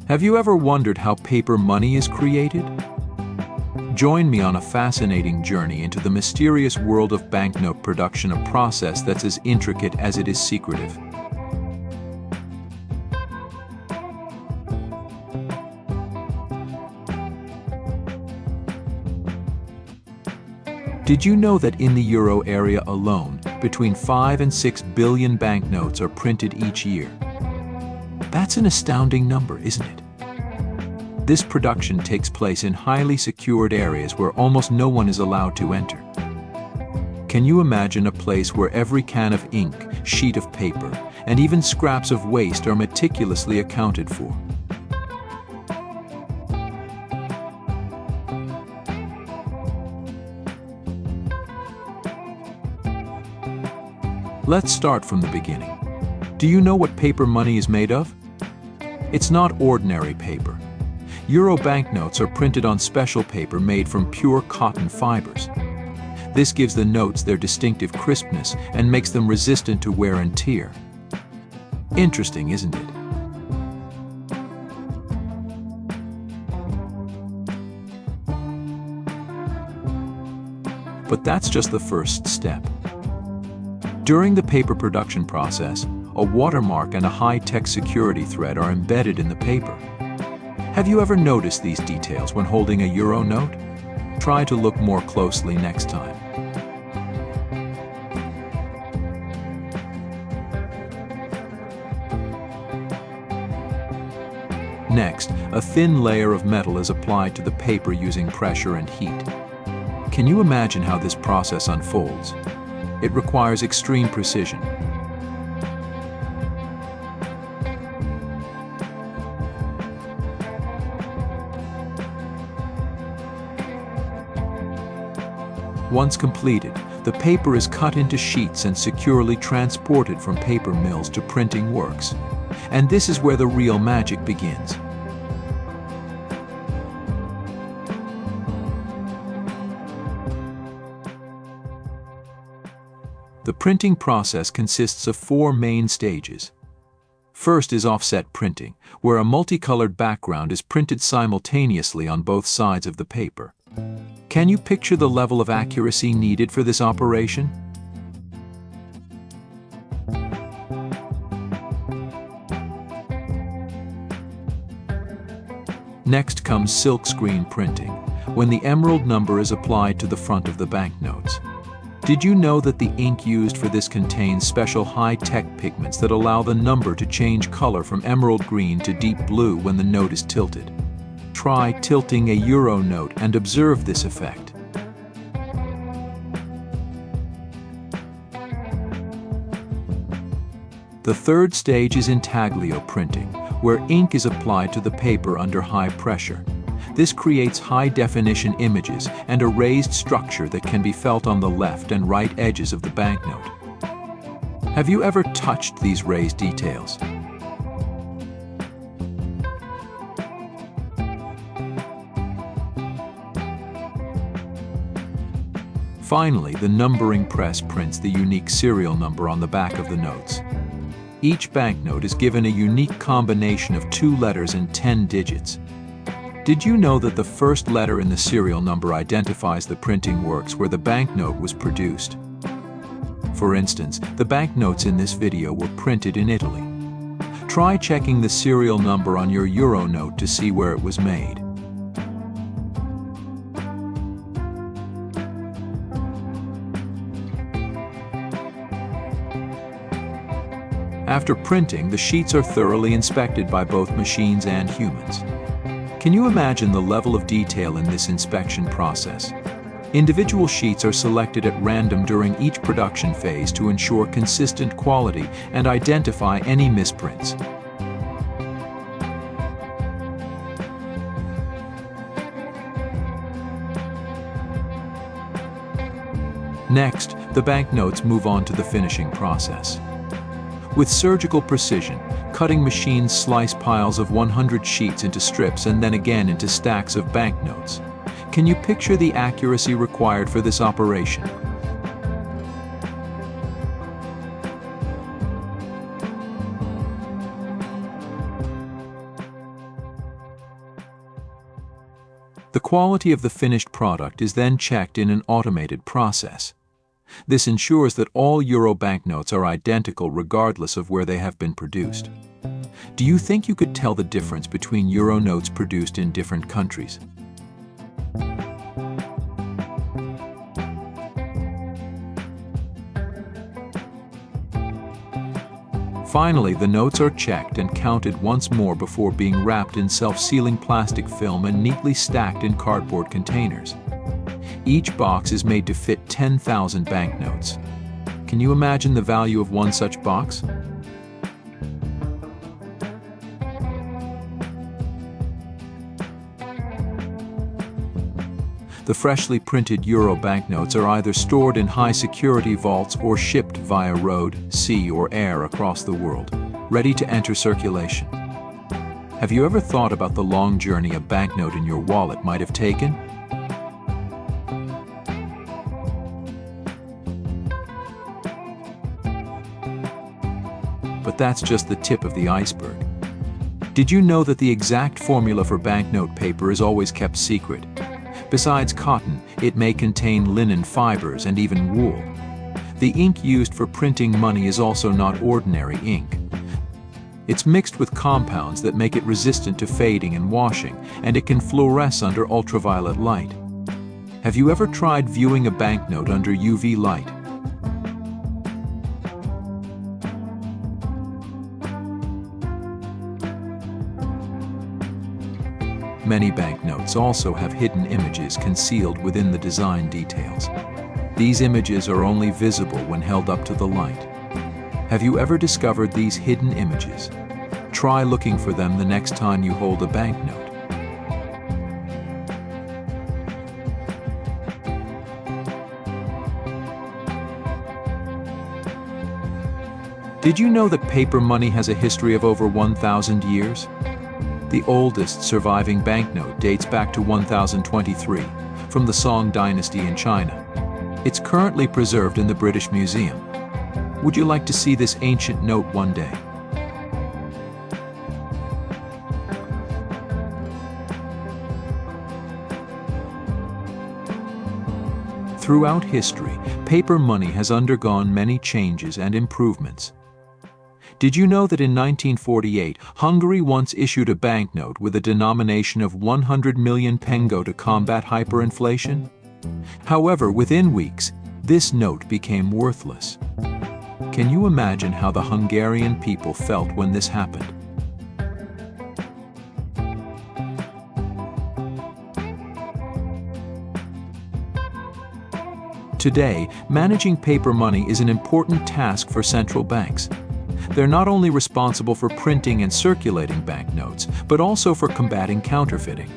Have you ever wondered how paper money is created? Join me on a fascinating journey into the mysterious world of banknote production, a process that's as intricate as it is secretive. Did you know that in the euro area alone, between 5 and 6 billion banknotes are printed each year? That's an astounding number, isn't it? This production takes place in highly secured areas where almost no one is allowed to enter. Can you imagine a place where every can of ink, sheet of paper, and even scraps of waste are meticulously accounted for? Let's start from the beginning. Do you know what paper money is made of? It's not ordinary paper. Euro banknotes are printed on special paper made from pure cotton fibers. This gives the notes their distinctive crispness and makes them resistant to wear and tear. Interesting, isn't it? But that's just the first step. During the paper production process, a watermark and a high-tech security thread are embedded in the paper. Have you ever noticed these details when holding a euro note? Try to look more closely next time. Next, a thin layer of metal is applied to the paper using pressure and heat. Can you imagine how this process unfolds? It requires extreme precision. Once completed, the paper is cut into sheets and securely transported from paper mills to printing works. And this is where the real magic begins. The printing process consists of 4 main stages. First is offset printing, where a multicolored background is printed simultaneously on both sides of the paper. Can you picture the level of accuracy needed for this operation? Next comes silkscreen printing, when the emerald number is applied to the front of the banknotes. Did you know that the ink used for this contains special high-tech pigments that allow the number to change color from emerald green to deep blue when the note is tilted? Try tilting a euro note and observe this effect. The third stage is intaglio printing, where ink is applied to the paper under high pressure. This creates high-definition images and a raised structure that can be felt on the left and right edges of the banknote. Have you ever touched these raised details? Finally, the numbering press prints the unique serial number on the back of the notes. Each banknote is given a unique combination of 2 letters and 10 digits. Did you know that the first letter in the serial number identifies the printing works where the banknote was produced? For instance, the banknotes in this video were printed in Italy. Try checking the serial number on your euro note to see where it was made. After printing, the sheets are thoroughly inspected by both machines and humans. Can you imagine the level of detail in this inspection process? Individual sheets are selected at random during each production phase to ensure consistent quality and identify any misprints. Next, the banknotes move on to the finishing process. With surgical precision, cutting machines slice piles of 100 sheets into strips and then again into stacks of banknotes. Can you picture the accuracy required for this operation? The quality of the finished product is then checked in an automated process. This ensures that all euro banknotes are identical regardless of where they have been produced. Do you think you could tell the difference between euro notes produced in different countries? Finally, the notes are checked and counted once more before being wrapped in self-sealing plastic film and neatly stacked in cardboard containers. Each box is made to fit 10,000 banknotes. Can you imagine the value of one such box? The freshly printed euro banknotes are either stored in high-security vaults or shipped via road, sea, or air across the world, ready to enter circulation. Have you ever thought about the long journey a banknote in your wallet might have taken? But that's just the tip of the iceberg. Did you know that the exact formula for banknote paper is always kept secret? Besides cotton, it may contain linen fibers and even wool. The ink used for printing money is also not ordinary ink. It's mixed with compounds that make it resistant to fading and washing, and it can fluoresce under ultraviolet light. Have you ever tried viewing a banknote under UV light? Many banknotes also have hidden images concealed within the design details. These images are only visible when held up to the light. Have you ever discovered these hidden images? Try looking for them the next time you hold a banknote. Did you know that paper money has a history of over 1,000 years? The oldest surviving banknote dates back to 1023, from the Song dynasty in China. It's currently preserved in the British Museum. Would you like to see this ancient note one day? Throughout history, paper money has undergone many changes and improvements. Did you know that in 1948, Hungary once issued a banknote with a denomination of 100 million pengo to combat hyperinflation? However, within weeks, this note became worthless. Can you imagine how the Hungarian people felt when this happened? Today, managing paper money is an important task for central banks. They're not only responsible for printing and circulating banknotes, but also for combating counterfeiting.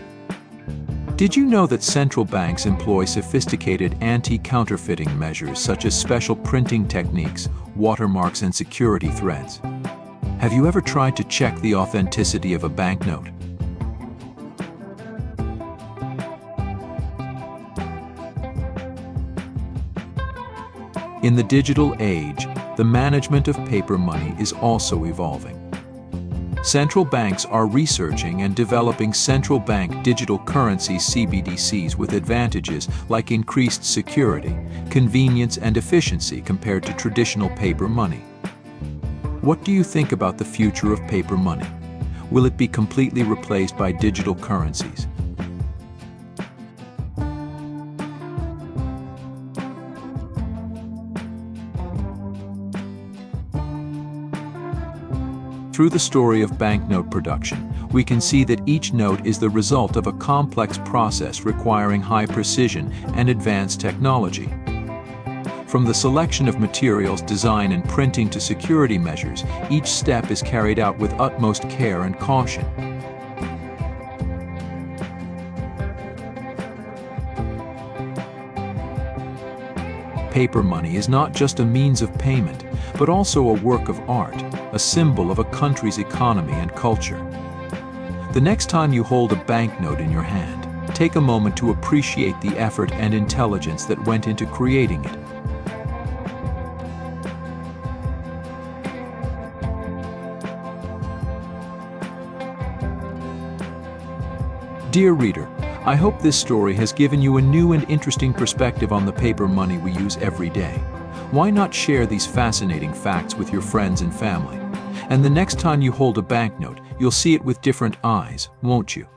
Did you know that central banks employ sophisticated anti-counterfeiting measures such as special printing techniques, watermarks, and security threads? Have you ever tried to check the authenticity of a banknote? In the digital age, the management of paper money is also evolving. Central banks are researching and developing central bank digital currencies (CBDCs) with advantages like increased security, convenience, and efficiency compared to traditional paper money. What do you think about the future of paper money? Will it be completely replaced by digital currencies? Through the story of banknote production, we can see that each note is the result of a complex process requiring high precision and advanced technology. From the selection of materials, design, and printing to security measures, each step is carried out with utmost care and caution. Paper money is not just a means of payment, but also a work of art, a symbol of a country's economy and culture. The next time you hold a banknote in your hand, take a moment to appreciate the effort and intelligence that went into creating it. Dear reader, I hope this story has given you a new and interesting perspective on the paper money we use every day. Why not share these fascinating facts with your friends and family? And the next time you hold a banknote, you'll see it with different eyes, won't you?